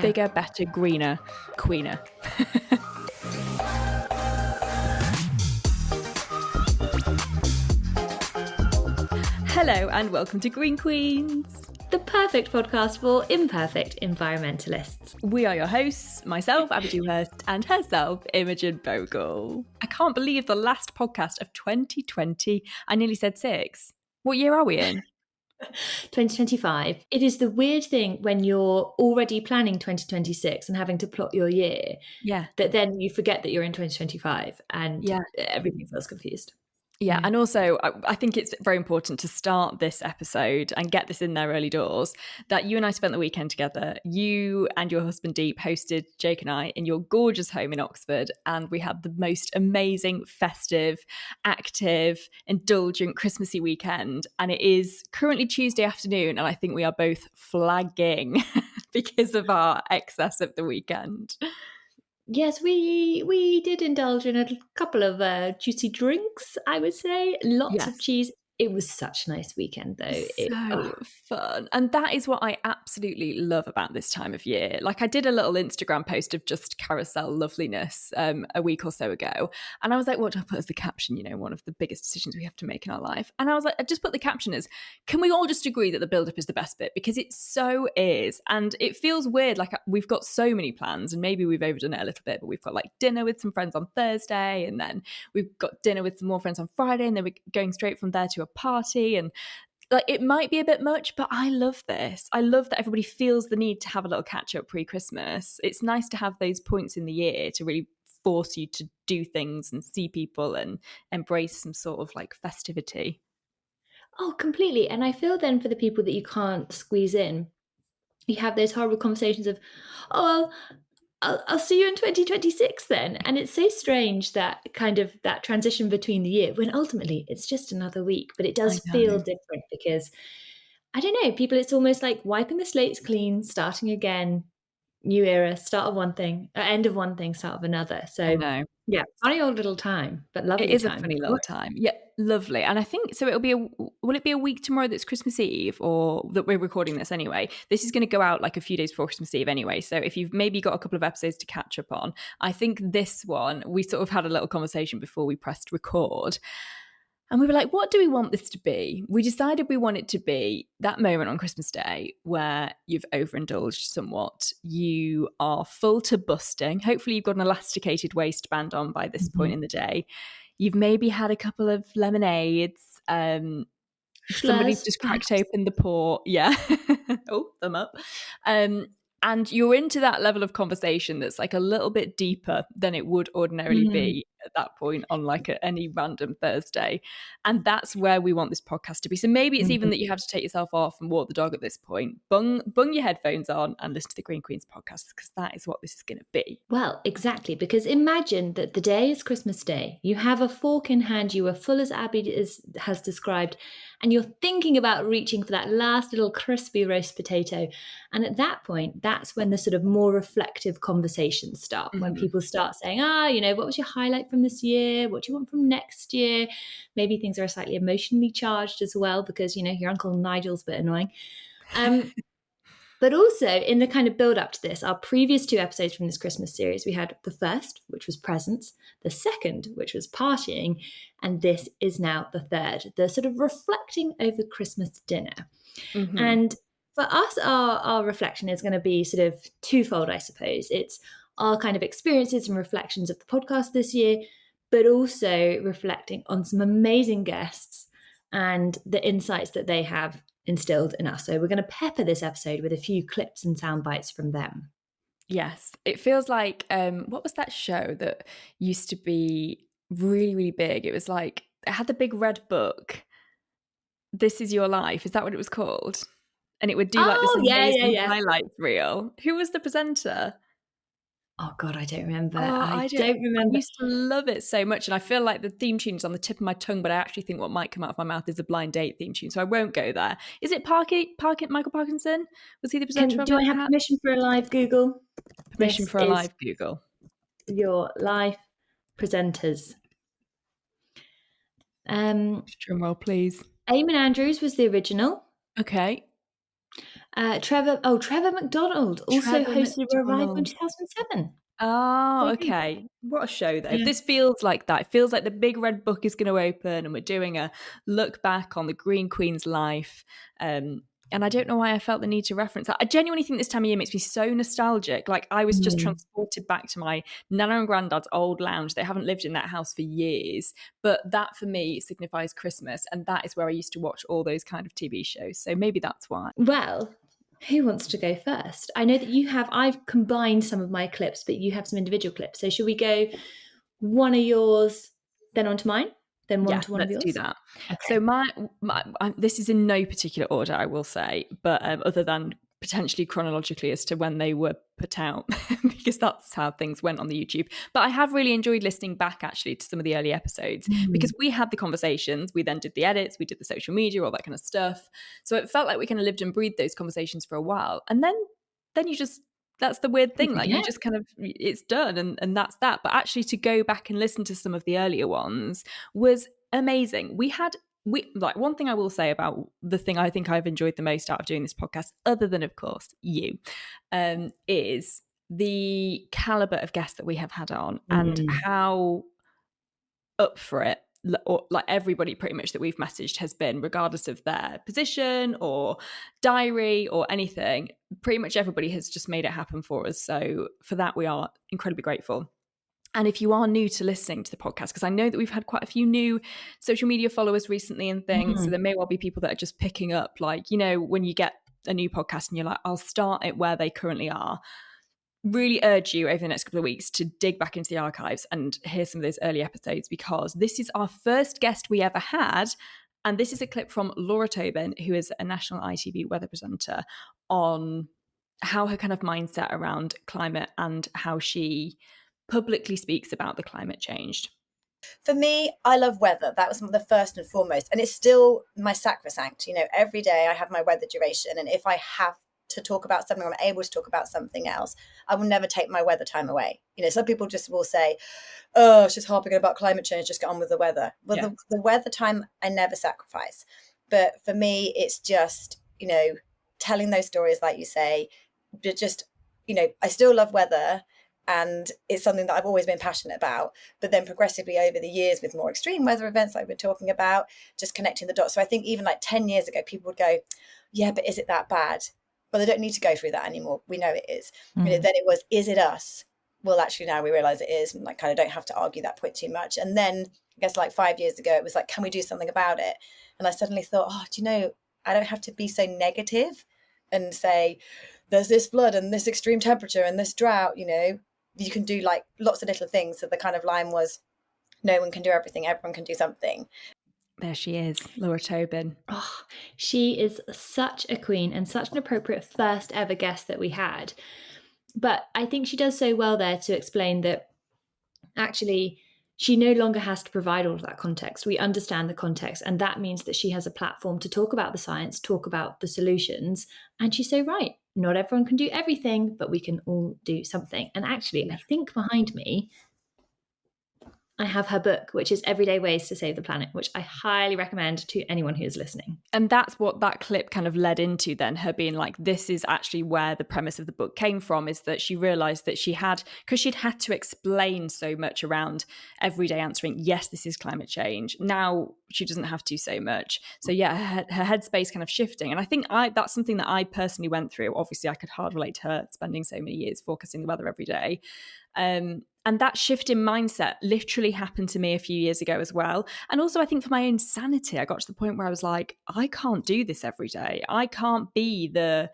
Bigger, better, greener, queener. Hello and welcome to Green Queens, the perfect podcast for imperfect environmentalists. We are your hosts, myself, Abbie Dewhurst, and herself, Imogen, Bhogal. I can't believe the last podcast of 2020. I nearly said 6. What year are we in? 2025. It is the weird thing when you're already planning 2026 and having to plot your year, that then you forget that you're in 2025 and everything feels confused. Yeah, and also I think it's very important to start this episode and get this in there early doors, that you and I spent the weekend together. You and your husband Deep hosted Jake and I in your gorgeous home in Oxford, and we had the most amazing, festive, active, indulgent, Christmassy weekend. And it is currently Tuesday afternoon, and I think we are both flagging because of our excess of the weekend. Yes, we did indulge in a couple of juicy drinks, I would say. Lots of cheese. It was such a nice weekend, though. So fun. And that is what I absolutely love about this time of year. Like, I did a little Instagram post of just carousel loveliness a week or so ago. And I was like, what do I put as the caption? You know, one of the biggest decisions we have to make in our life. And I was like, I just put the caption as, can we all just agree that the build-up is the best bit? Because it so is. And it feels weird. Like, we've got so many plans, and maybe we've overdone it a little bit, but we've got like dinner with some friends on Thursday, and then we've got dinner with some more friends on Friday, and then we're going straight from there to a party. And like, it might be a bit much, but I love this. I love that everybody feels the need to have a little catch up pre-Christmas. It's nice to have those points in the year to really force you to do things and see people and embrace some sort of like festivity. Oh, completely. And I feel then for the people that you can't squeeze in, you have those horrible conversations of, oh, I'll see you in 2026 then. And it's so strange that kind of that transition between the year, when ultimately it's just another week, but it does feel different because, I don't know, people, it's almost like wiping the slates clean, starting again, new era, start of one thing, end of one thing, start of another. So yeah, funny old little time, but lovely time. It is a funny little time. Yeah, lovely. And I think, so will it be a week tomorrow that's Christmas Eve, or that we're recording this anyway? This is going to go out like a few days before Christmas Eve anyway. So if you've maybe got a couple of episodes to catch up on, I think this one, we sort of had a little conversation before we pressed record. And we were like, what do we want this to be? We decided we want it to be that moment on Christmas Day where you've overindulged somewhat. You are full to busting. Hopefully you've got an elasticated waistband on by this point in the day. You've maybe had a couple of lemonades. Somebody's just cracked open the port. Yeah. Oh, thumb up. And you're into that level of conversation that's like a little bit deeper than it would ordinarily be at that point on like any random Thursday. And that's where we want this podcast to be. So maybe it's even that you have to take yourself off and walk the dog at this point. Bung your headphones on and listen to the Green Queens podcast, because that is what this is going to be. Well, exactly. Because imagine that the day is Christmas Day. You have a fork in hand. You are full, as Abbie has described, and you're thinking about reaching for that last little crispy roast potato. And at that point, that's when the sort of more reflective conversations start, when people start saying, you know, what was your highlight from this year? What do you want from next year? Maybe things are slightly emotionally charged as well, because, you know, your Uncle Nigel's a bit annoying. But also in the kind of build up to this, our previous 2 episodes from this Christmas series, we had the first, which was presents, the second, which was partying, and this is now the third, the sort of reflecting over Christmas dinner. And for us, our reflection is going to be sort of twofold, I suppose. It's our kind of experiences and reflections of the podcast this year, but also reflecting on some amazing guests and the insights that they have instilled in us. So we're going to pepper this episode with a few clips and sound bites from them. Yes, it feels like, what was that show that used to be really, really big? It was like, it had the big red book. This Is Your Life. Is that what it was called? And it would do like this amazing highlights reel. Who was the presenter? Oh God, I don't remember. I don't remember. I used to love it so much, and I feel like the theme tune is on the tip of my tongue, but I actually think what might come out of my mouth is a Blind Date theme tune, so I won't go there. Is it Michael Parkinson? Was he the presenter? Do I have permission for a live Google? Permission for a live Google. Your live presenters. Drum roll, please. Eamon Andrews was the original. Okay. Trevor McDonald also Trevor hosted a revival in McDonald. 2007. Oh, There you go. okay. What a show, though. Yeah. This feels like that. It feels like the big red book is going to open and we're doing a look back on the Green Queen's life. And I don't know why I felt the need to reference that. I genuinely think this time of year makes me so nostalgic. Like I was just transported back to my nana and granddad's old lounge. They haven't lived in that house for years. But that for me signifies Christmas. And that is where I used to watch all those kind of TV shows. So maybe that's why. Well, who wants to go first? I know that I've combined some of my clips, but you have some individual clips. So should we go one of yours, then on to mine, then one to one of yours? Let's do that. Okay. So this is in no particular order, I will say, but other than potentially chronologically as to when they were put out, because that's how things went on the YouTube. But I have really enjoyed listening back actually to some of the early episodes because we had the conversations, we then did the edits, we did the social media, all that kind of stuff. So it felt like we kind of lived and breathed those conversations for a while. And then you just, that's the weird thing. Like you just kind of, it's done and that's that. But actually to go back and listen to some of the earlier ones was amazing. We like one thing I will say about the thing I think I've enjoyed the most out of doing this podcast, other than of course you, is the caliber of guests that we have had on and how up for it, like everybody pretty much that we've messaged has been, regardless of their position or diary or anything. Pretty much everybody has just made it happen for us. So for that, we are incredibly grateful. And if you are new to listening to the podcast, because I know that we've had quite a few new social media followers recently and things, so there may well be people that are just picking up, like, you know, when you get a new podcast and you're like, I'll start it where they currently are. Really urge you over the next couple of weeks to dig back into the archives and hear some of those early episodes, because this is our first guest we ever had. And this is a clip from Laura Tobin, who is a national ITV weather presenter, on how her kind of mindset around climate and how she publicly speaks about the climate change. For me, I love weather. That was the first and foremost. And it's still my sacrosanct. You know, every day I have my weather duration. And if I have to talk about something, or I'm able to talk about something else, I will never take my weather time away. You know, some people just will say, oh, she's harping about climate change, just get on with the weather. Well, the weather time I never sacrifice. But for me, it's just, you know, telling those stories, like you say, just, you know, I still love weather. And it's something that I've always been passionate about. But then progressively over the years with more extreme weather events like we're talking about, just connecting the dots. So I think even like 10 years ago, people would go, yeah, but is it that bad? Well, they don't need to go through that anymore. We know it is. You know, then it was, is it us? Well, actually now we realize it is, and like kind of don't have to argue that point too much. And then I guess like 5 years ago, it was like, can we do something about it? And I suddenly thought, oh, do you know, I don't have to be so negative and say there's this flood and this extreme temperature and this drought. You know, you can do like lots of little things. So the kind of line was, no one can do everything, everyone can do something. There she is, Laura Tobin. Oh, she is such a queen and such an appropriate first ever guest that we had. But I think she does so well there to explain that actually she no longer has to provide all of that context. We understand the context, and that means that she has a platform to talk about the science, talk about the solutions. And she's so right. Not everyone can do everything, but we can all do something. And actually, I think behind me, I have her book, which is Everyday Ways to Save the Planet, which I highly recommend to anyone who is listening. And that's what that clip kind of led into then, her being like, this is actually where the premise of the book came from, is that she realised that she had, because she'd had to explain so much around everyday answering, yes, this is climate change. Now she doesn't have to so much. So yeah, her headspace kind of shifting. And I think that's something that I personally went through. Obviously, I could hard relate to her spending so many years forecasting the weather every day. And that shift in mindset literally happened to me a few years ago as well. And also I think for my own sanity, I got to the point where I was like, I can't do this every day. I can't be the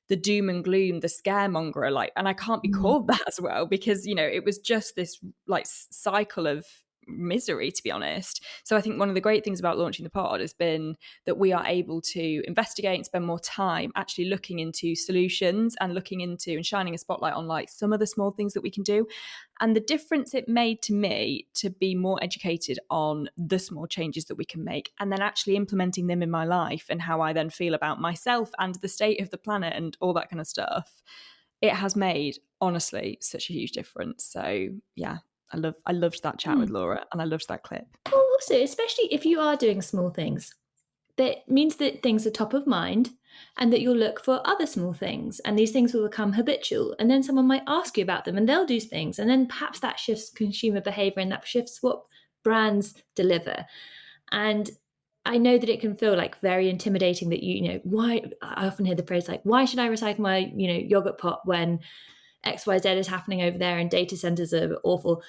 doom and gloom, the scaremonger, like, and I can't be called that as well, because, you know, it was just this like cycle of misery, to be honest. So I think one of the great things about launching the pod has been that we are able to investigate and spend more time actually looking into solutions and looking into and shining a spotlight on like some of the small things that we can do. And the difference it made to me to be more educated on the small changes that we can make, and then actually implementing them in my life and how I then feel about myself and the state of the planet and all that kind of stuff, it has made, honestly, such a huge difference. So yeah, I loved that chat with Laura, and I loved that clip. Also, especially if you are doing small things, that means that things are top of mind and that you'll look for other small things, and these things will become habitual, and then someone might ask you about them and they'll do things, and then perhaps that shifts consumer behavior and that shifts what brands deliver. And I know that it can feel like very intimidating that why I often hear the phrase like, why should I recycle my yogurt pot when XYZ is happening over there and data centers are awful.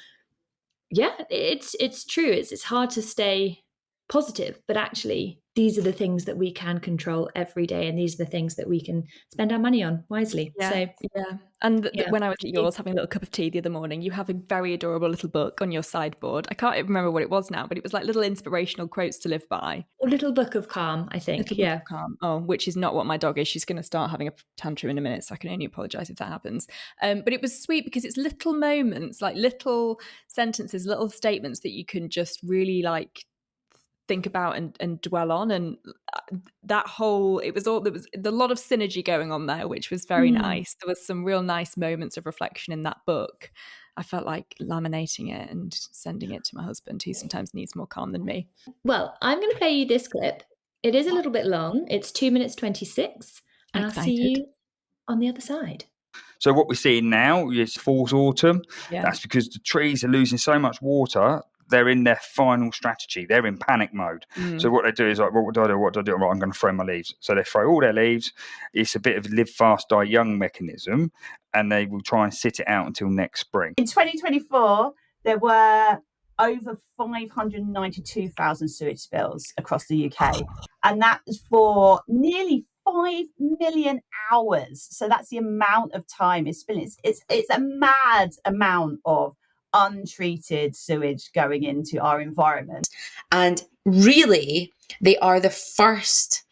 Yeah, it's true. It's hard to stay positive, but actually these are the things that we can control every day, and these are the things that we can spend our money on wisely. And when I was at yours having a little cup of tea the other morning, you have a very adorable little book on your sideboard. I can't remember what it was now, but it was like little inspirational quotes to live by. A little book of calm, I think. Book of calm. Oh, which is not what my dog is. She's going to start having a tantrum in a minute, so I can only apologise if that happens. But it was sweet because it's little moments, like little sentences, little statements that you can just really like think about and dwell on, and there was a lot of synergy going on there, which was very nice. There was some real nice moments of reflection in that book. I felt like laminating it and sending it to my husband, who sometimes needs more calm than me. Well, I'm going to play you this clip. It is a little bit long. It's 2 minutes 26, and I'll see you on the other side. So what we're seeing now is falls autumn. Yeah. That's because the trees are losing so much water. They're in their final strategy. They're in panic mode. So what they do is like, what do I do? What do I do? Right, I'm going to throw my leaves. So they throw all their leaves. It's a bit of live fast, die young mechanism, and they will try and sit it out until next spring. In 2024, there were over 592,000 sewage spills across the UK, and that is for nearly 5 million hours. So that's the amount of time it's spilling. It's a mad amount of untreated sewage going into our environment. And really, they are the first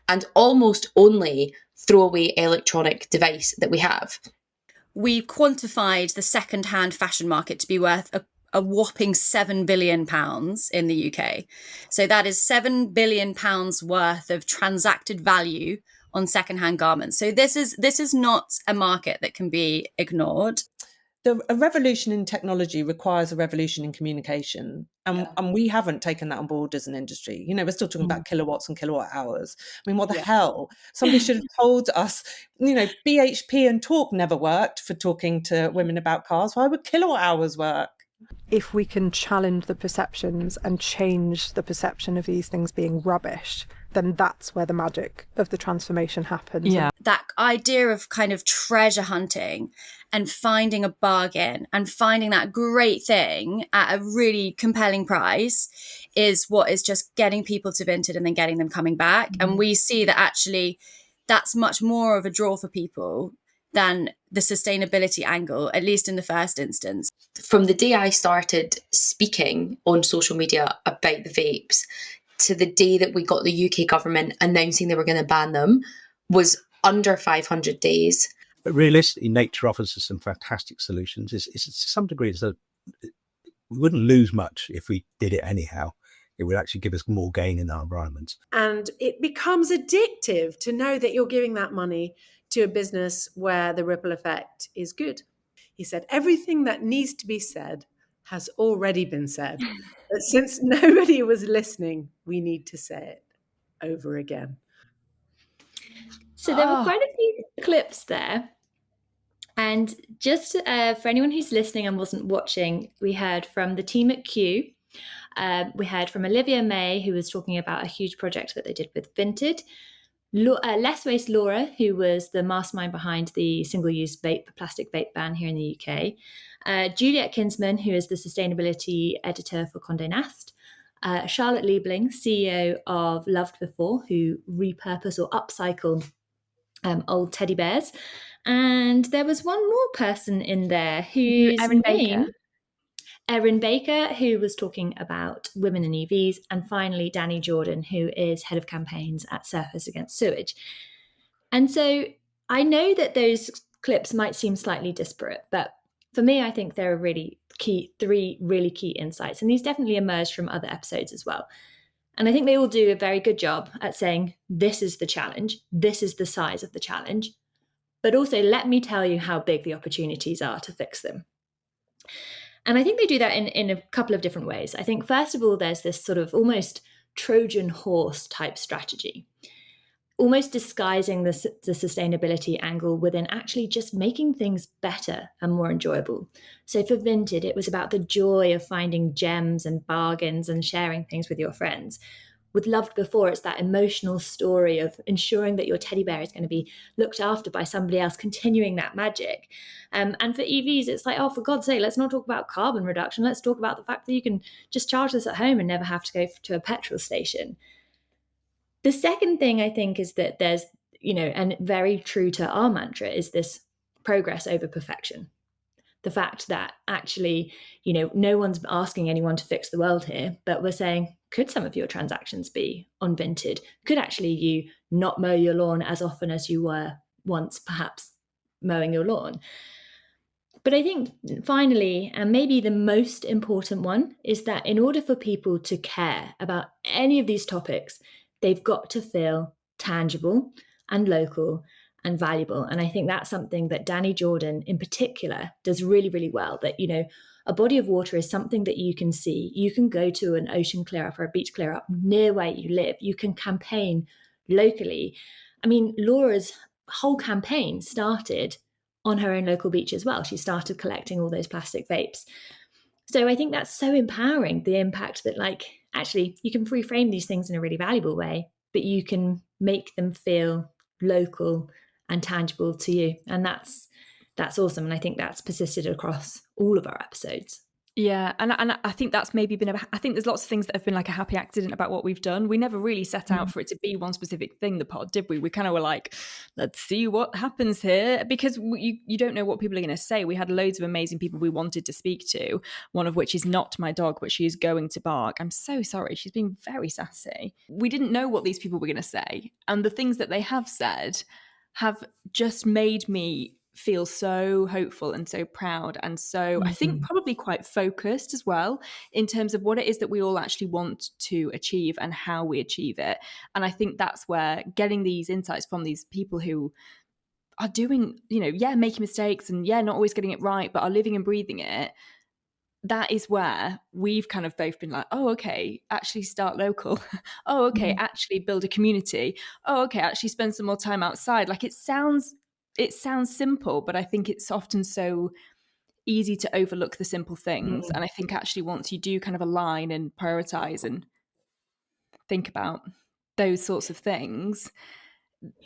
and almost only throwaway electronic device that we have. We've quantified the second-hand fashion market to be worth a whopping £7 billion in the UK. So that is £7 billion worth of transacted value on second-hand garments. So this is not a market that can be ignored. A revolution in technology requires a revolution in communication. And we haven't taken that on board as an industry. We're still talking about kilowatts and kilowatt hours. I mean, what the hell? Somebody should have told us, BHP and talk never worked for talking to women about cars. Why would kilowatt hours work? If we can challenge the perceptions and change the perception of these things being rubbish, then that's where the magic of the transformation happens. Yeah. That idea of kind of treasure hunting and finding a bargain and finding that great thing at a really compelling price is what is just getting people to Vinted and then getting them coming back. And we see that actually that's much more of a draw for people than the sustainability angle, at least in the first instance. From the day I started speaking on social media about the vapes to the day that we got the UK government announcing they were going to ban them was under 500 days. But realistically, nature offers us some fantastic solutions. It's to some degree, we wouldn't lose much if we did it anyhow. It would actually give us more gain in our environment. And it becomes addictive to know that you're giving that money to a business where the ripple effect is good. He said, everything that needs to be said has already been said. But since nobody was listening, we need to say it over again. So there were quite a few clips there. And just for anyone who's listening and wasn't watching, we heard from the team at Q. We heard from Olivia May, who was talking about a huge project that they did with Vinted. Less Waste Laura, who was the mastermind behind the single-use plastic vape ban here in the UK. Juliet Kinsman, who is the sustainability editor for Condé Nast. Charlotte Liebling, CEO of Loved Before, who repurpose or upcycle old teddy bears. And there was one more person in there who's Erin Baker, who was talking about women in EVs, and finally Danny Jordan, who is head of campaigns at Surfers Against Sewage. And so I know that those clips might seem slightly disparate, but for me, I think there are three really key insights, and these definitely emerged from other episodes as well. And I think they all do a very good job at saying, this is the challenge, this is the size of the challenge, but also let me tell you how big the opportunities are to fix them. And I think they do that in a couple of different ways. I think, first of all, there's this sort of almost Trojan Horse type strategy. almost disguising the sustainability angle within actually just making things better and more enjoyable. So for Vinted, it was about the joy of finding gems and bargains and sharing things with your friends. With Loved Before, it's that emotional story of ensuring that your teddy bear is going to be looked after by somebody else, continuing that magic. And for EVs, it's like, oh, for God's sake, let's not talk about carbon reduction. Let's talk about the fact that you can just charge this at home and never have to go to a petrol station. The second thing I think is that there's, and very true to our mantra, is this progress over perfection. The fact that actually, no one's asking anyone to fix the world here, but we're saying, could some of your transactions be on Vinted? Could actually you not mow your lawn as often as you were once, perhaps mowing your lawn? But I think finally, and maybe the most important one, is that in order for people to care about any of these topics, they've got to feel tangible and local and valuable. And I think that's something that Danny Jordan in particular does really, really well. That, a body of water is something that you can see. You can go to an ocean clear up or a beach clear up near where you live. You can campaign locally. I mean, Laura's whole campaign started on her own local beach as well. She started collecting all those plastic vapes. So I think that's so empowering, the impact that actually you can reframe these things in a really valuable way, but you can make them feel local and tangible to you. And that's awesome. And I think that's persisted across all of our episodes. Yeah, and I think that's maybe been I think there's lots of things that have been like a happy accident about what we've done. We never really set out for it to be one specific thing, the pod, did we? We kind of were like, let's see what happens here, because you don't know what people are going to say. We had loads of amazing people we wanted to speak to, one of which is not my dog, but she is going to bark. I'm so sorry. She's been very sassy. We didn't know what these people were going to say. And the things that they have said have just made me feel so hopeful and so proud and so I think probably quite focused as well in terms of what it is that we all actually want to achieve and how we achieve it. And I think that's where getting these insights from these people who are doing, making mistakes and not always getting it right, but are living and breathing it, that is where we've kind of both been like, oh, okay, actually start local. Oh, okay, actually build a community. Oh, okay, actually spend some more time outside. Like it sounds simple, but I think it's often so easy to overlook the simple things. And I think actually once you do kind of align and prioritize and think about those sorts of things,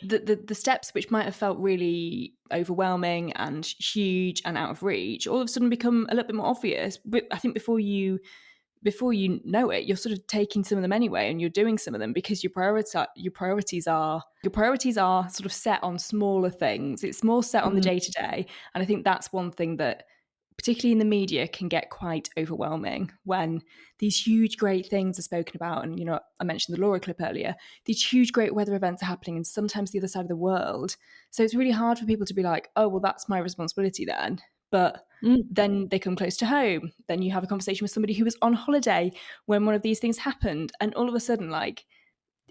the steps which might have felt really overwhelming and huge and out of reach all of a sudden become a little bit more obvious. But I think before you know it, you're sort of taking some of them anyway, and you're doing some of them because your priorities are sort of set on smaller things. It's more set on the day-to-day. And I think that's one thing that particularly in the media can get quite overwhelming when these huge great things are spoken about. And I mentioned the Laura clip earlier, these huge great weather events are happening and sometimes the other side of the world, so it's really hard for people to be like, oh well, that's my responsibility then. But then they come close to home. Then you have a conversation with somebody who was on holiday when one of these things happened. And all of a sudden,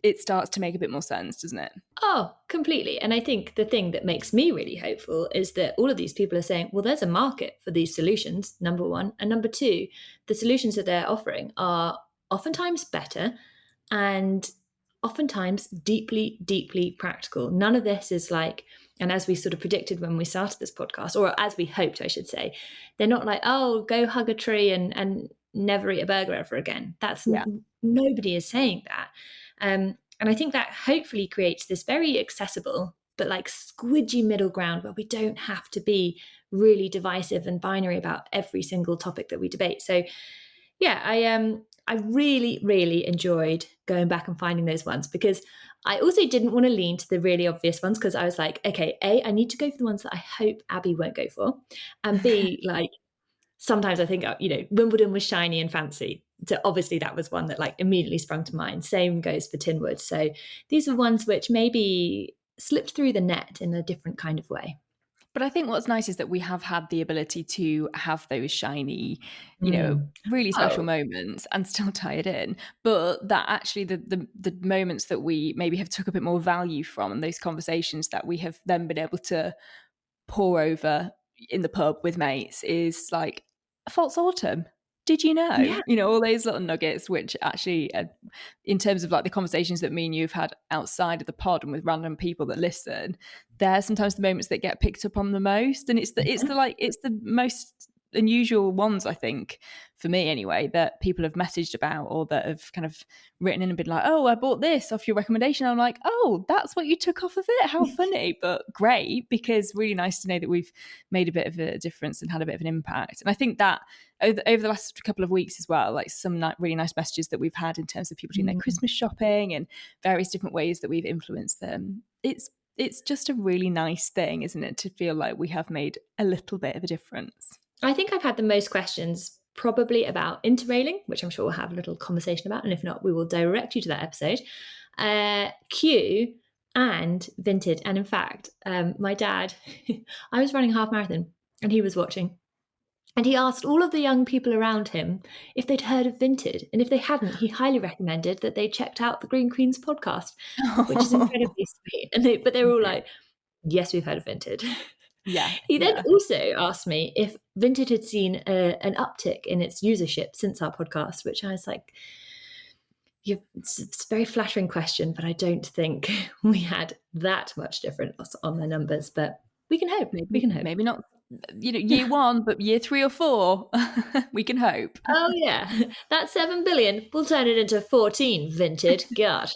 it starts to make a bit more sense, doesn't it? Oh, completely. And I think the thing that makes me really hopeful is that all of these people are saying, well, there's a market for these solutions, number one. And number two, the solutions that they're offering are oftentimes better and oftentimes deeply, deeply practical. None of this is and as we sort of predicted when we started this podcast, or as we hoped, I should say, they're not like, oh, go hug a tree and never eat a burger ever again. Nobody is saying that. And I think that hopefully creates this very accessible but squidgy middle ground where we don't have to be really divisive and binary about every single topic that we debate. So I really, really enjoyed going back and finding those ones, because I also didn't want to lean to the really obvious ones, because I was like, okay, A, I need to go for the ones that I hope Abbie won't go for, and B, sometimes I think, Wimbledon was shiny and fancy. So obviously that was one that immediately sprung to mind. Same goes for Tinwood. So these are ones which maybe slipped through the net in a different kind of way. But I think what's nice is that we have had the ability to have those shiny, really special moments and still tie it in. But that actually the moments that we maybe have took a bit more value from, and those conversations that we have then been able to pour over in the pub with mates, is like a false autumn. did you know? Yeah. You know, all those little nuggets, which actually, in terms of like the conversations that me and you've had outside of the pod and with random people that listen, they're sometimes the moments that get picked up on the most. And it's the most unusual ones, I think, for me anyway, that people have messaged about or that have kind of written in and been like, oh, I bought this off your recommendation. I'm like, oh, that's what you took off of it? How funny, but great, because really nice to know that we've made a bit of a difference and had a bit of an impact. And I think that over the last couple of weeks as well, like some really nice messages that we've had in terms of people doing their Christmas shopping and various different ways that we've influenced them. It's just a really nice thing, isn't it, to feel like we have made a little bit of a difference. I think I've had the most questions probably about Interrailing, which I'm sure we'll have a little conversation about. And if not, we will direct you to that episode. Q and Vinted. And in fact, my dad, I was running a half marathon and he was watching. And he asked all of the young people around him if they'd heard of Vinted. And if they hadn't, he highly recommended that they checked out the Green Queens podcast, which is incredibly sweet. But they were all like, yes, we've heard of Vinted. Yeah. He then also asked me if Vinted had seen an uptick in its usership since our podcast, which I was like, it's a very flattering question, but I don't think we had that much difference on the numbers. But we can hope. Maybe not, year 1, but year 3 or 4, we can hope. Oh yeah, that 7 billion, we'll turn it into 14. Vinted, God.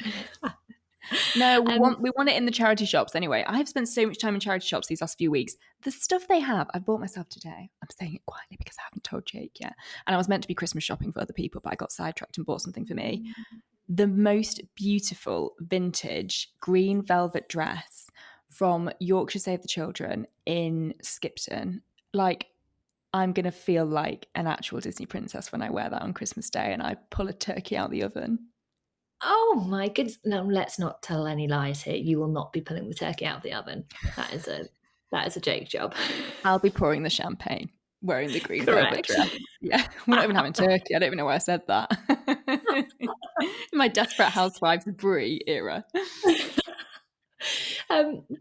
No, we want it in the charity shops anyway. I've spent so much time in charity shops these last few weeks. The stuff they have, I bought myself today. I'm saying it quietly because I haven't told Jake yet. And I was meant to be Christmas shopping for other people, but I got sidetracked and bought something for me. The most beautiful vintage green velvet dress from Yorkshire Save the Children in Skipton. Like, I'm going to feel like an actual Disney princess when I wear that on Christmas Day and I pull a turkey out the oven. Oh my goodness. No, let's not tell any lies here. You will not be pulling the turkey out of the oven. That is a Jake job. I'll be pouring the champagne, wearing the green velvet dress. Yeah, we're not even having turkey. I don't even know why I said that. In my Desperate Housewives Brie era.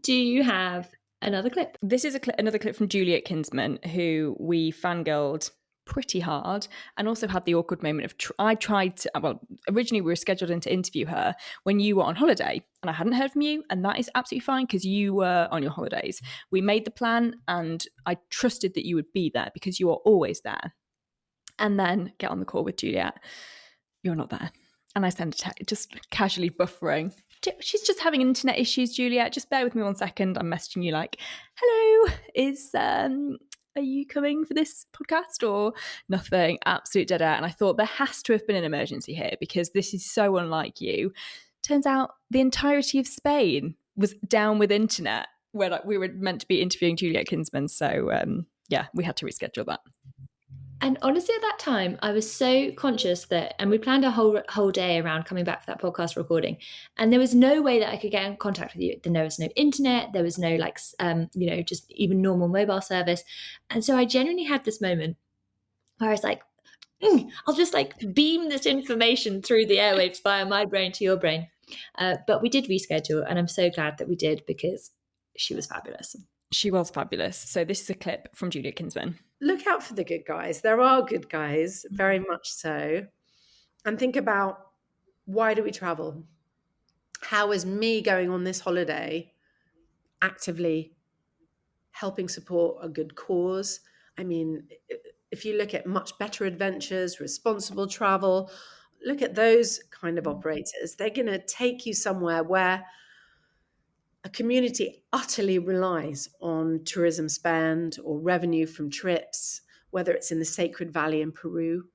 Do you have another clip? This is another clip from Juliet Kinsman, who we fangirled pretty hard and also had the awkward moment of I tried to, originally we were scheduled in to interview her when you were on holiday and I hadn't heard from you, and that is absolutely fine because you were on your holidays. We made the plan and I trusted that you would be there because you are always there. And then get on the call with Juliet, you're not there, and I send a text just casually buffering, she's just having internet issues, Juliet, just bear with me 1 second. I'm messaging you like, hello, are you coming for this podcast or nothing? Absolute dead air. And I thought there has to have been an emergency here because this is so unlike you. Turns out the entirety of Spain was down with internet where we were meant to be interviewing Juliet Kinsman. So we had to reschedule that. And honestly, at that time, I was so conscious that, and we planned a whole day around coming back for that podcast recording, and there was no way that I could get in contact with you. There was no internet, there was no just even normal mobile service. And so I genuinely had this moment where I was like, I'll just like beam this information through the airwaves via my brain to your brain. But we did reschedule, and I'm so glad that we did because she was fabulous. She was fabulous. So this is a clip from Juliet Kinsman. Look out for the good guys. There are good guys, very much so. And think about, why do we travel? How is me going on this holiday actively helping support a good cause? I mean, if you look at Much Better Adventures, Responsible Travel, look at those kind of operators. They're going to take you somewhere where a community utterly relies on tourism spend or revenue from trips, whether it's in the Sacred Valley in Peru,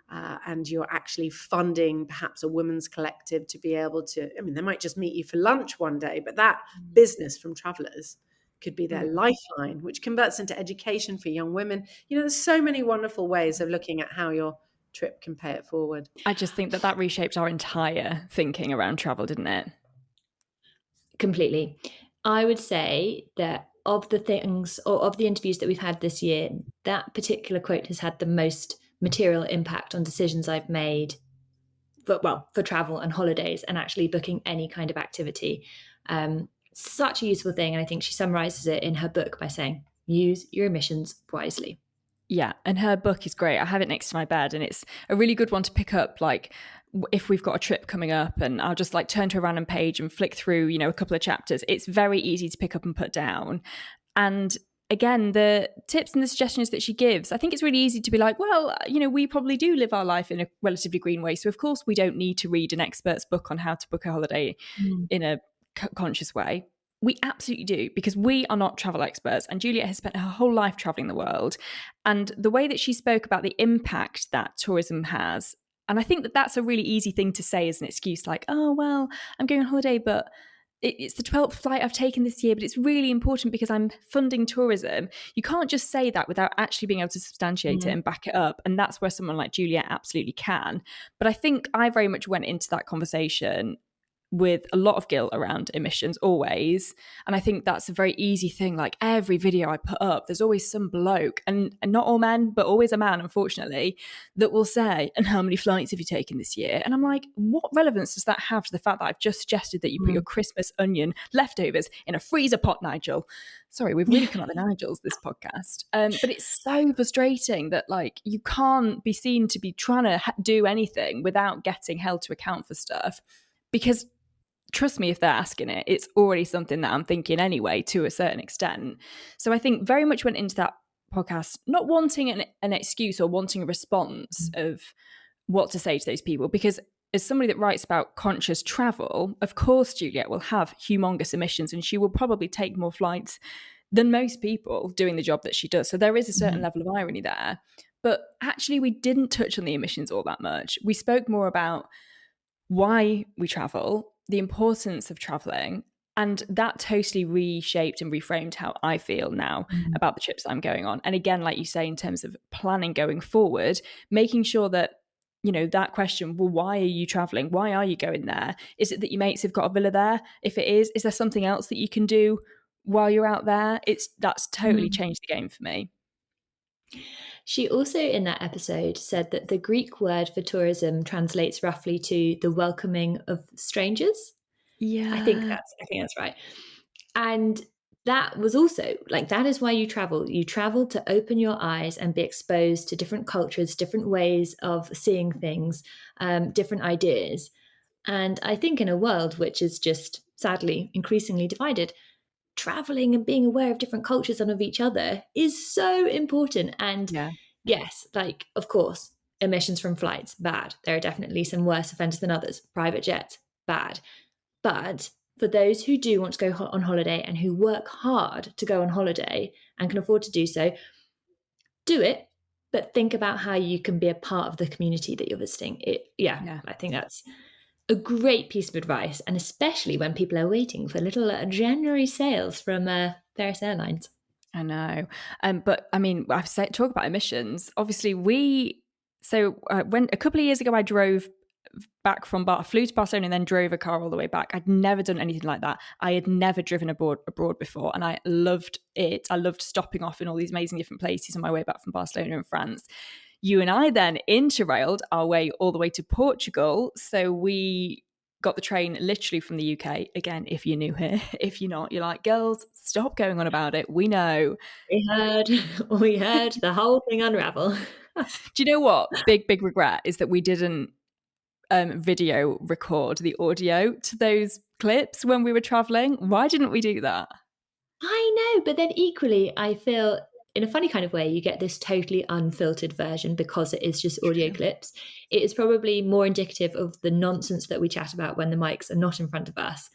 and you're actually funding perhaps a women's collective to be able to, they might just meet you for lunch one day, but that business from travelers could be their lifeline, which converts into education for young women. There's so many wonderful ways of looking at how your trip can pay it forward. I just think that reshaped our entire thinking around travel, didn't it? Completely. I would say that of the things or of the interviews that we've had this year, that particular quote has had the most material impact on decisions I've made for travel and holidays and actually booking any kind of activity. Such a useful thing. And I think she summarizes it in her book by saying, use your emissions wisely. Yeah, and her book is great. I have it next to my bed, and it's a really good one to pick up, like if we've got a trip coming up, and I'll just like turn to a random page and flick through, you know, a couple of chapters. It's very easy to pick up and put down. And again, the tips and the suggestions that she gives, I think it's really easy to be like, well, you know, we probably do live our life in a relatively green way. So of course we don't need to read an expert's book on how to book a holiday in a conscious way. We absolutely do, because we are not travel experts, and Juliet has spent her whole life traveling the world. And the way that she spoke about the impact that tourism has, and I think that that's a really easy thing to say as an excuse, like, oh, well, I'm going on holiday, but it's the 12th flight I've taken this year, but it's really important because I'm funding tourism. You can't just say that without actually being able to substantiate it and back it up. And that's where someone like Juliet absolutely can. But I think I very much went into that conversation with a lot of guilt around emissions always. And I think that's a very easy thing. Like every video I put up, there's always some bloke, and not all men, but always a man, unfortunately, that will say, and how many flights have you taken this year? And I'm like, what relevance does that have to the fact that I've just suggested that you put your Christmas onion leftovers in a freezer pot, Nigel? Sorry, we've really come out the Nigels this podcast. But it's so frustrating that like you can't be seen to be trying to do anything without getting held to account for stuff, because trust me, if they're asking it, it's already something that I'm thinking anyway, to a certain extent. So I think very much went into that podcast not wanting an excuse or wanting a response of what to say to those people, because as somebody that writes about conscious travel, of course Juliet will have humongous emissions, and she will probably take more flights than most people doing the job that she does. So there is a certain level of irony there. But actually we didn't touch on the emissions all that much. We spoke more about why we travel, the importance of traveling, and that totally reshaped and reframed how I feel now about the trips I'm going on. And again, like you say, in terms of planning going forward, making sure that, you know, that question, well, why are you traveling? Why are you going there? Is it that your mates have got a villa there? If it is there something else that you can do while you're out there? That's totally changed the game for me. She also, in that episode, said that the Greek word for tourism translates roughly to the welcoming of strangers. Yeah, I think that's right. And that was also like, that is why you travel. You travel to open your eyes and be exposed to different cultures, different ways of seeing things, different ideas. And I think in a world which is just sadly increasingly divided, traveling and being aware of different cultures and of each other is so important. And yes, like, of course, emissions from flights, bad. There are definitely some worse offenders than others. Private jets, bad. But for those who do want to go on holiday and who work hard to go on holiday and can afford to do so, do it, but think about how you can be a part of the community that you're visiting. I think that's a great piece of advice, and especially when people are waiting for little January sales from various airlines. I know. But I mean, talk about emissions. Obviously, when a couple of years ago, I drove back from flew to Barcelona and then drove a car all the way back. I'd never done anything like that. I had never driven abroad before, and I loved it. I loved stopping off in all these amazing different places on my way back from Barcelona and France. You and I then interrailed our way all the way to Portugal. So we got the train literally from the UK. Again, if you're new here, if you're not, you're like, girls, stop going on about it. We know. We heard the whole thing unravel. Do you know what? Big regret is that we didn't video record the audio to those clips when we were traveling. Why didn't we do that? I know, but then equally, I feel in a funny kind of way, you get this totally unfiltered version because it is just audio clips. It is probably more indicative of the nonsense that we chat about when the mics are not in front of us.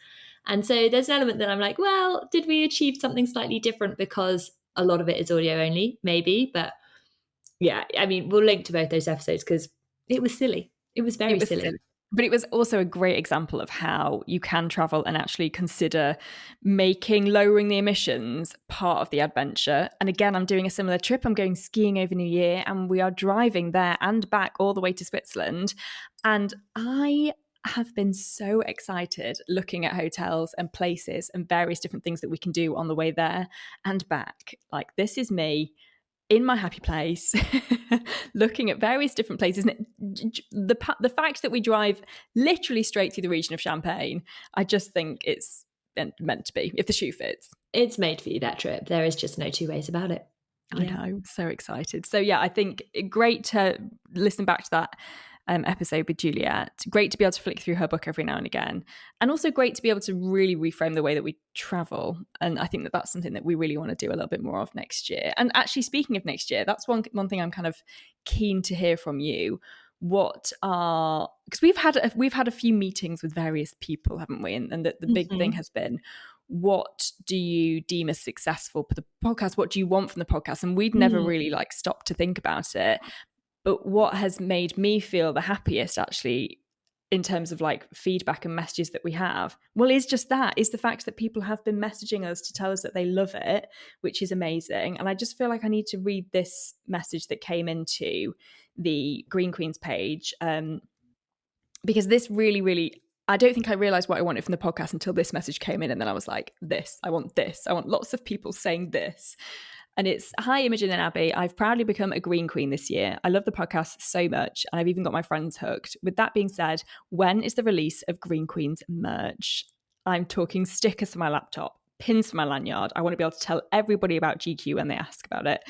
And so there's an element that I'm like, well, did we achieve something slightly different because a lot of it is audio only? Maybe. But yeah, I mean, we'll link to both those episodes because it was silly. It was very silly. But it was also a great example of how you can travel and actually consider making lowering the emissions part of the adventure. And again, I'm doing a similar trip. I'm going skiing over New Year, and we are driving there and back all the way to Switzerland. And I have been so excited looking at hotels and places and various different things that we can do on the way there and back. Like, this is me in my happy place, looking at various different places. The fact that we drive literally straight through the region of Champagne, I just think it's meant to be, if the shoe fits. It's made for you, that trip. There is just no two ways about it. I know, so excited. So yeah, I think great to listen back to that episode with Juliet. Great to be able to flick through her book every now and again, and also great to be able to really reframe the way that we travel. And I think that that's something that we really want to do a little bit more of next year. And actually, speaking of next year, that's one thing I'm kind of keen to hear from you. What are, because we've had a few meetings with various people, haven't we? And the big thing has been, what do you deem as successful for the podcast? What do you want from the podcast? And we'd never really like stopped to think about it. But what has made me feel the happiest, actually, in terms of like feedback and messages that we have, well, is just that, is the fact that people have been messaging us to tell us that they love it, which is amazing. And I just feel like I need to read this message that came into the Green Queens page, because this really, really, I don't think I realized what I wanted from the podcast until this message came in. And then I was like, I want lots of people saying this. And it's, hi, Imogen and Abbie. I've proudly become a Green Queen this year. I love the podcast so much, and I've even got my friends hooked. With that being said, when is the release of Green Queens merch? I'm talking stickers for my laptop, pins for my lanyard. I want to be able to tell everybody about GQ when they ask about it.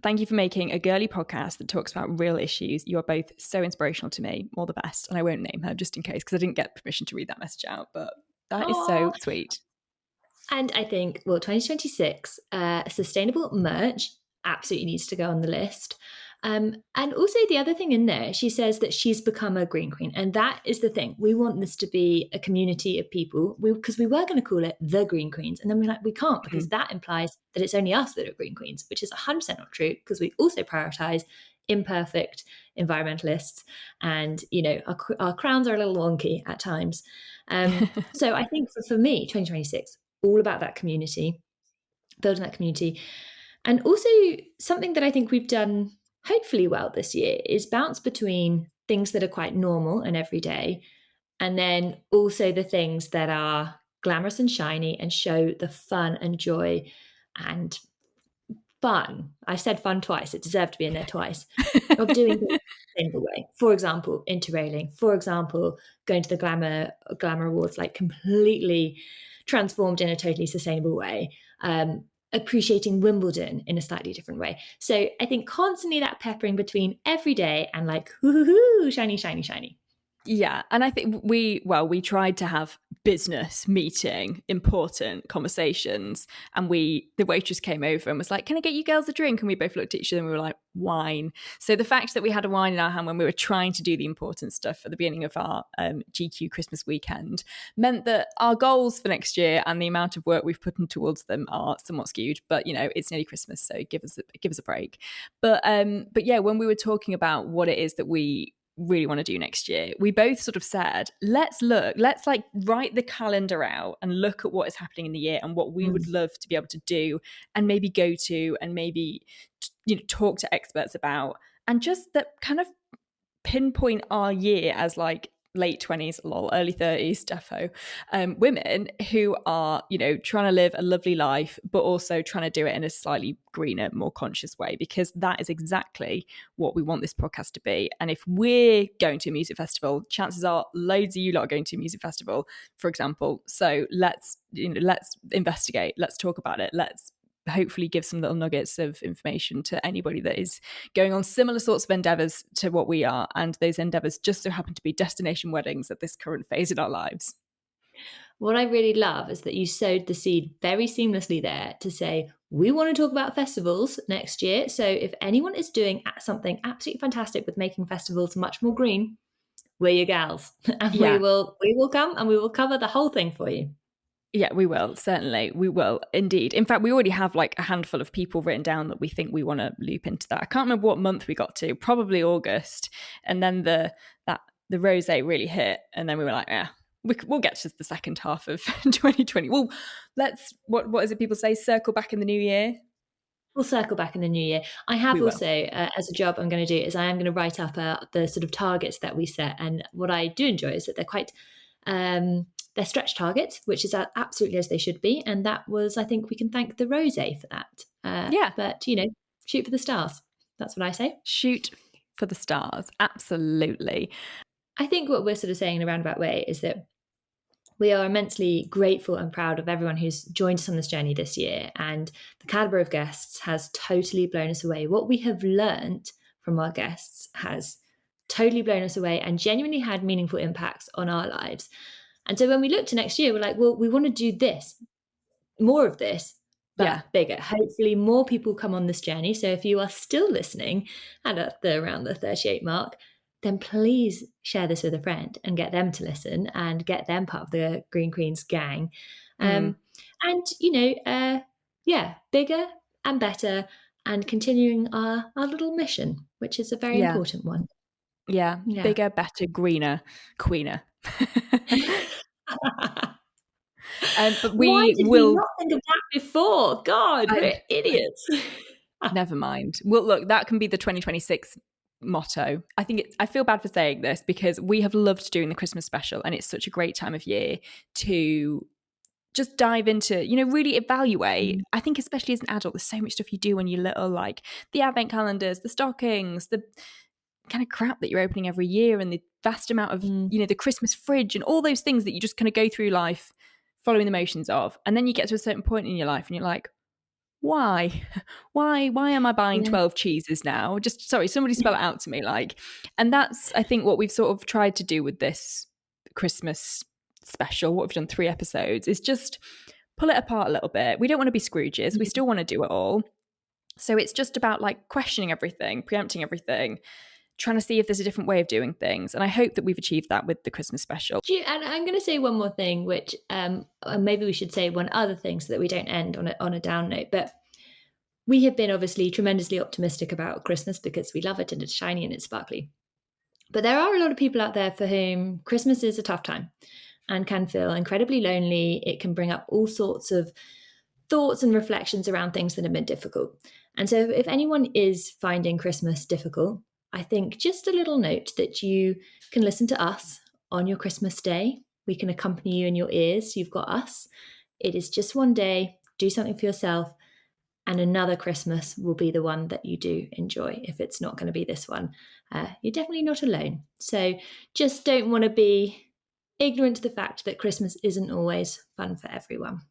Thank you for making a girly podcast that talks about real issues. You are both so inspirational to me. All the best. And I won't name her just in case, because I didn't get permission to read that message out, but that is so sweet. And I think, well, 2026, sustainable merch absolutely needs to go on the list. And also the other thing in there, she says that she's become a Green Queen. And that is the thing. We want this to be a community of people, because we were going to call it the Green Queens. And then we're like, we can't, because that implies that it's only us that are Green Queens, which is 100% not true, because we also prioritize imperfect environmentalists. And, you know, our crowns are a little wonky at times. So I think for me, 2026, all about that community, building that community. And also something that I think we've done hopefully well this year is bounce between things that are quite normal and everyday, and then also the things that are glamorous and shiny and show the fun and joy and fun. I said fun twice. It deserved to be in there twice. Of doing things in the way. For example, Interrailing. For example, going to the Glamour Awards, like completely transformed in a totally sustainable way. Appreciating Wimbledon in a slightly different way. So I think constantly that peppering between everyday and like, hoo, shiny, shiny, shiny. Yeah. And I think we tried to have business meeting, important conversations. And the waitress came over and was like, can I get you girls a drink? And we both looked at each other and we were like, wine. So the fact that we had a wine in our hand when we were trying to do the important stuff at the beginning of our GQ Christmas weekend meant that our goals for next year and the amount of work we've put in towards them are somewhat skewed. But, you know, it's nearly Christmas, so give us a break. But yeah, when we were talking about what it is that we really want to do next year, we both sort of said, let's like write the calendar out and look at what is happening in the year and what we would love to be able to do and maybe go to and maybe, you know, talk to experts about, and just that kind of pinpoint our year as like late 20s, early 30s, defo, women who are, you know, trying to live a lovely life, but also trying to do it in a slightly greener, more conscious way, because that is exactly what we want this podcast to be. And if we're going to a music festival, chances are loads of you lot are going to a music festival, for example. So let's investigate, let's talk about it, let's hopefully give some little nuggets of information to anybody that is going on similar sorts of endeavors to what we are, and those endeavors just so happen to be destination weddings at this current phase in our lives. What I really love is that you sowed the seed very seamlessly there to say, we want to talk about festivals next year. So if anyone is doing something absolutely fantastic with making festivals much more green, we're your gals. And we will come and we will cover the whole thing for you. Yeah, we will. Certainly. We will indeed. In fact, we already have like a handful of people written down that we think we want to loop into that. I can't remember what month we got to, probably August. And then the rosé really hit. And then we were like, we'll get to the second half of 2020. Well, what is it people say? Circle back in the new year? We'll circle back in the new year. I have also, as a job I'm going to do, is I am going to write up the sort of targets that we set. And what I do enjoy is that they're quite... they're stretch targets, which is absolutely as they should be. And that was, I think we can thank the rosé for that. But, you know, shoot for the stars. That's what I say. Shoot for the stars. Absolutely. I think what we're sort of saying in a roundabout way is that We are immensely grateful and proud of everyone who's joined us on this journey this year, and the calibre of guests has totally blown us away. What we have learnt from our guests has totally blown us away and genuinely had meaningful impacts on our lives. And so when we look to next year, we're like, well, we want to do this, more of this, but bigger. Hopefully more people come on this journey. So if you are still listening and at around the 38 mark, then please share this with a friend and get them to listen and get them part of the Green Queens gang. And, bigger and better, and continuing our little mission, which is a very important one. Yeah, bigger, better, greener, queener. But Why did we not think of that before? God, we're idiots. Never mind. Well, look, that can be the 2026 motto. I feel bad for saying this because we have loved doing the Christmas special, and it's such a great time of year to just dive into, really evaluate. I think especially as an adult, there's so much stuff you do when you're little, like the advent calendars, the stockings, the kind of crap that you're opening every year, and the vast amount of, the Christmas fridge and all those things that you just kind of go through life following the motions of. And then you get to a certain point in your life and you're like, why am I buying 12 cheeses now? Just, sorry, somebody spell it out to me. And that's, I think, what we've sort of tried to do with this Christmas special, what we've done 3 episodes, is just pull it apart a little bit. We don't want to be Scrooges. We still want to do it all. So it's just about questioning everything, preempting everything, trying to see if there's a different way of doing things. And I hope that we've achieved that with the Christmas special. And I'm going to say one more thing, which maybe we should say one other thing so that we don't end on a down note. But we have been obviously tremendously optimistic about Christmas because we love it and it's shiny and it's sparkly. But there are a lot of people out there for whom Christmas is a tough time and can feel incredibly lonely. It can bring up all sorts of thoughts and reflections around things that have been difficult. And so if anyone is finding Christmas difficult, I think just a little note that you can listen to us on your Christmas day. We can accompany you in your ears. You've got us. It is just one day. Do something for yourself. And another Christmas will be the one that you do enjoy. If it's not going to be this one, you're definitely not alone. So just don't want to be ignorant to the fact that Christmas isn't always fun for everyone.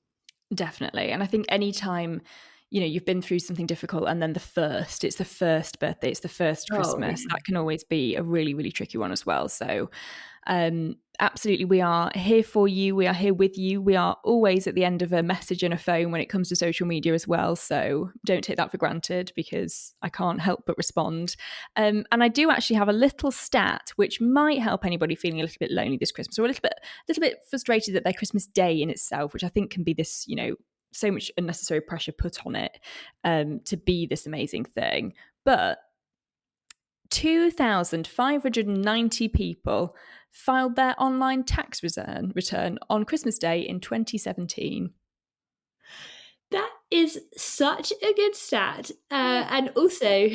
Definitely. And I think anytime, you've been through something difficult and then it's the first birthday, it's the first Christmas, that can always be a really, really tricky one as well. So absolutely, we are here for you. We are here with you. We are always at the end of a message and a phone when it comes to social media as well. So don't take that for granted because I can't help but respond. And I do actually have a little stat which might help anybody feeling a little bit lonely this Christmas, or a little bit frustrated at their Christmas day in itself, which I think can be this, so much unnecessary pressure put on it to be this amazing thing. But 2,590 people filed their online tax return on Christmas Day in 2017. That is such a good stat, and also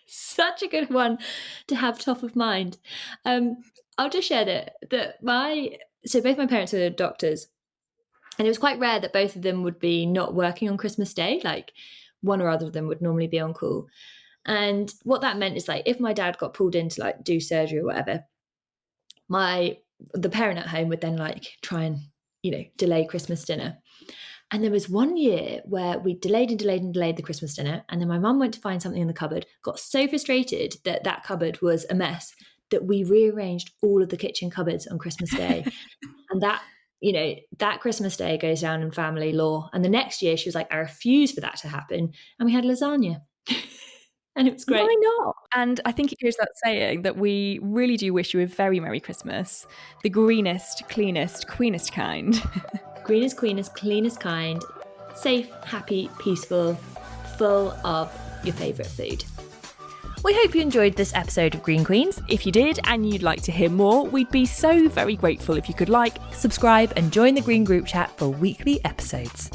such a good one to have top of mind. I'll just share that both my parents are doctors, and it was quite rare that both of them would be not working on Christmas Day. Like one or other of them would normally be on call. And what that meant is if my dad got pulled in to do surgery or whatever, the parent at home would then try and, delay Christmas dinner. And there was one year where we delayed the Christmas dinner. And then my mum went to find something in the cupboard, got so frustrated that cupboard was a mess that we rearranged all of the kitchen cupboards on Christmas Day. And that, that Christmas Day goes down in family law. And the next year she was like, I refuse for that to happen. And we had lasagna. And it was great. Why not? And I think it goes without saying that we really do wish you a very Merry Christmas. The greenest, cleanest, queenest kind. Greenest, queenest, cleanest kind. Safe, happy, peaceful, full of your favourite food. We hope you enjoyed this episode of Green Queens. If you did and you'd like to hear more, we'd be so very grateful if you could subscribe and join the Green group chat for weekly episodes.